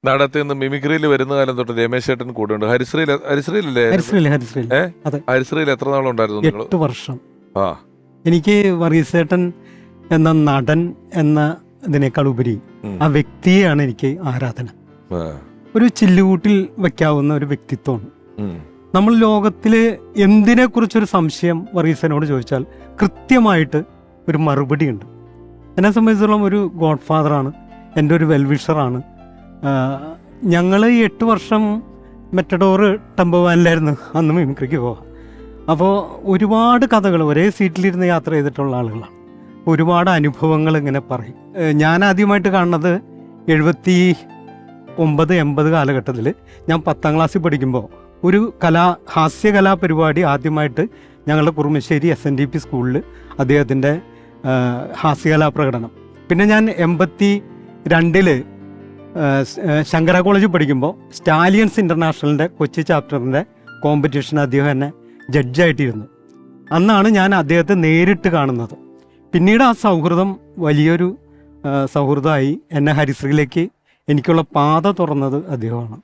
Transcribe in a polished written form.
നാടകത്തിൽ നിന്ന് മിമിക്രിയിൽ വരുന്ന കാലം തൊട്ട് രമേശ് ചേട്ടൻ കൂടെ ഉണ്ട്. ഹരിശ്രീലല്ലേ? ഹരിശ്രീയിൽ എത്ര നാളുണ്ടായിരുന്നു നിങ്ങൾ? 8 വർഷം. ആ, എനിക്ക് വർഗീസേട്ടൻ എന്ന നടൻ എന്ന ഇതിനേക്കാൾ ഉപരി ആ വ്യക്തിയെയാണ് എനിക്ക് ആരാധന. ഒരു ചില്ലുകൂട്ടിൽ വെക്കാവുന്ന ഒരു വ്യക്തിത്വമാണ്. നമ്മൾ ലോകത്തിൽ എന്തിനെ കുറിച്ചൊരു സംശയം വർഗീസനോട് ചോദിച്ചാൽ കൃത്യമായിട്ട് ഒരു മറുപടി ഉണ്ട്. എന്നെ സംബന്ധിച്ചിടത്തോളം ഒരു ഗോഡ് ഫാദറാണ്, എൻ്റെ ഒരു വെൽവിഷറാണ്. ഞങ്ങൾ ഈ 8 വർഷം മെറ്റഡോറ് ടെമ്പോ വാനിലായിരുന്നു അന്ന് മിമിക്രിക്ക് പോകാം. അപ്പോൾ ഒരുപാട് കഥകൾ ഒരേ സീറ്റിലിരുന്ന് യാത്ര ചെയ്തിട്ടുള്ള ആളുകളാണ്. ഒരുപാട് അനുഭവങ്ങൾ ഇങ്ങനെ പറയും. ഞാൻ ആദ്യമായിട്ട് കാണുന്നത് 79-80 കാലഘട്ടത്തിൽ ഞാൻ 10ാം ക്ലാസ്സിൽ പഠിക്കുമ്പോൾ ഒരു ഹാസ്യകലാ പരിപാടി ആദ്യമായിട്ട് ഞങ്ങളുടെ കുറുമശ്ശേരി SNDP സ്കൂളിൽ അദ്ദേഹത്തിൻ്റെ ഹാസ്യകലാ പ്രകടനം. പിന്നെ ഞാൻ 82 ശങ്കര കോളേജിൽ പഠിക്കുമ്പോൾ സ്റ്റാലിയൻസ് ഇൻ്റർനാഷണലിൻ്റെ കൊച്ചി ചാപ്റ്ററിൻ്റെ കോമ്പറ്റീഷൻ അദ്ദേഹം എന്നെ ജഡ്ജായിട്ടിരുന്നു. അന്നാണ് ഞാൻ അദ്ദേഹത്തെ നേരിട്ട് കാണുന്നത്. പിന്നീട് ആ സൗഹൃദം വലിയൊരു സൗഹൃദമായി. എന്നെ ഹരിശ്രീയിലേക്ക് എനിക്കുള്ള പാത തുറന്നത് അദ്ദേഹമാണ്.